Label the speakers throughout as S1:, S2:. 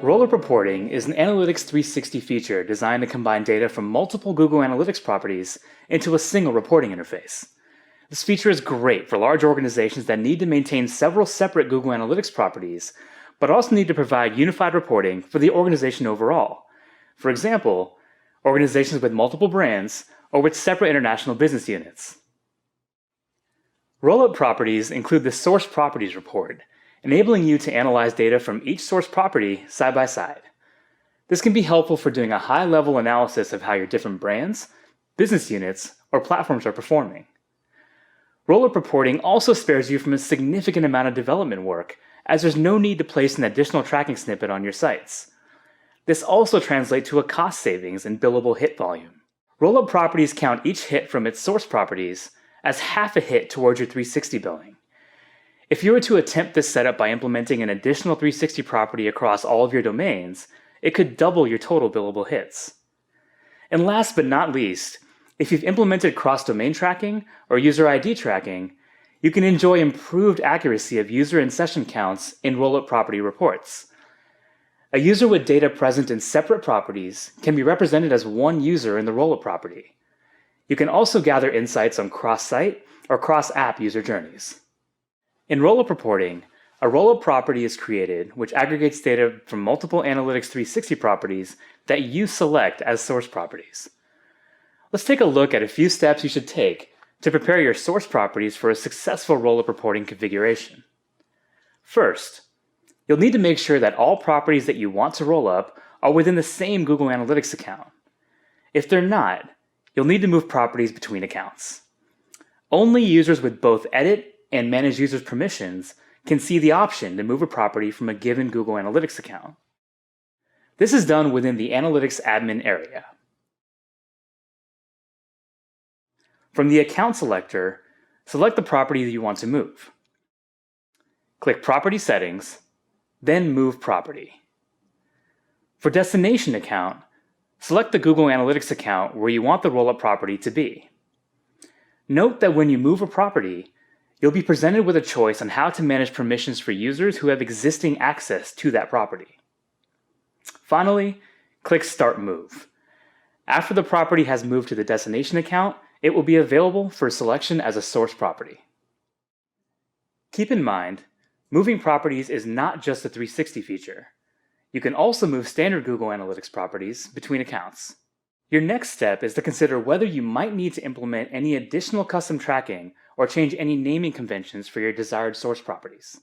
S1: Roll-up reporting is an Analytics 360 feature designed to combine data from multiple Google Analytics properties into a single reporting interface. This feature is great for large organizations that need to maintain several separate Google Analytics properties, but also need to provide unified reporting for the organization overall. For example, organizations with multiple brands or with separate international business units. Roll-up properties include the Source Properties report, enabling you to analyze data from each source property side by side. This can be helpful for doing a high-level analysis of how your different brands, business units, or platforms are performing. Roll-up reporting also spares you from a significant amount of development work, as there's no need to place an additional tracking snippet on your sites. This also translates to a cost savings in billable hit volume. Roll-up properties count each hit from its source properties as half a hit towards your 360 billing. If you were to attempt this setup by implementing an additional 360 property across all of your domains, it could double your total billable hits. And last but not least, if you've implemented cross-domain tracking or user ID tracking, you can enjoy improved accuracy of user and session counts in roll-up property reports. A user with data present in separate properties can be represented as one user in the roll-up property. You can also gather insights on cross-site or cross-app user journeys. In roll-up reporting, a roll-up property is created which aggregates data from multiple Analytics 360 properties that you select as source properties. Let's take a look at a few steps you should take to prepare your source properties for a successful roll-up reporting configuration. First, you'll need to make sure that all properties that you want to roll up are within the same Google Analytics account. If they're not, you'll need to move properties between accounts. Only users with both edit and manage users permissions can see the option to move a property from a given Google Analytics account. This is done within the Analytics admin area. From the account selector, select the property that you want to move. Click Property Settings, then Move Property. For Destination Account, select the Google Analytics account where you want the roll-up property to be. Note that when you move a property, you'll be presented with a choice on how to manage permissions for users who have existing access to that property. Finally, click Start Move. After the property has moved to the destination account, it will be available for selection as a source property. Keep in mind, moving properties is not just a 360 feature. You can also move standard Google Analytics properties between accounts. Your next step is to consider whether you might need to implement any additional custom tracking or change any naming conventions for your desired source properties.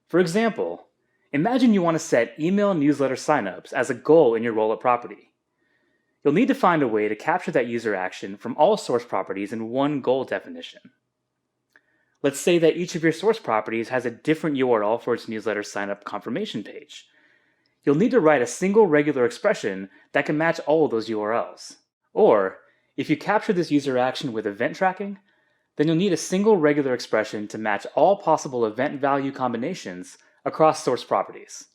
S1: For example, imagine you want to set email newsletter signups as a goal in your roll-up property. You'll need to find a way to capture that user action from all source properties in one goal definition. Let's say that each of your source properties has a different URL for its newsletter signup confirmation page. You'll need to write a single regular expression that can match all of those URLs. Or, if you capture this user action with event tracking, then you'll need a single regular expression to match all possible event value combinations across source properties.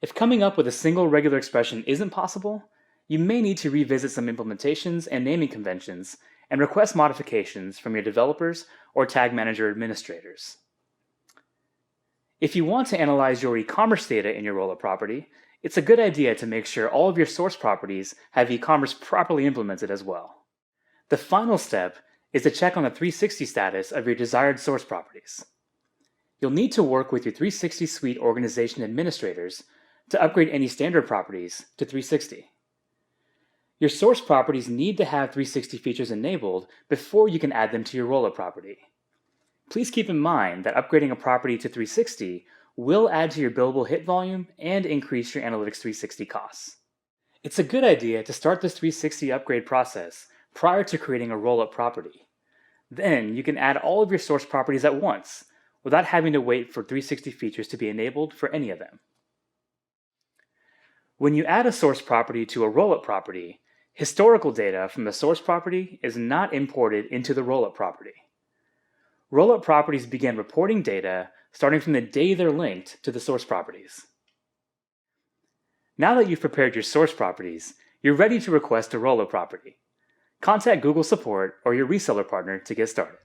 S1: If coming up with a single regular expression isn't possible, you may need to revisit some implementations and naming conventions and request modifications from your developers or tag manager administrators. If you want to analyze your e-commerce data in your roll-up property, it's a good idea to make sure all of your source properties have e-commerce properly implemented as well. The final step is to check on the 360 status of your desired source properties. You'll need to work with your 360 Suite organization administrators to upgrade any standard properties to 360. Your source properties need to have 360 features enabled before you can add them to your roll-up property. Please keep in mind that upgrading a property to 360 will add to your billable hit volume and increase your Analytics 360 costs. It's a good idea to start this 360 upgrade process prior to creating a roll-up property. Then you can add all of your source properties at once without having to wait for 360 features to be enabled for any of them. When you add a source property to a roll-up property, historical data from the source property is not imported into the roll-up property. Roll-up properties begin reporting data starting from the day they're linked to the source properties. Now that you've prepared your source properties, you're ready to request a roll-up property. Contact Google Support or your reseller partner to get started.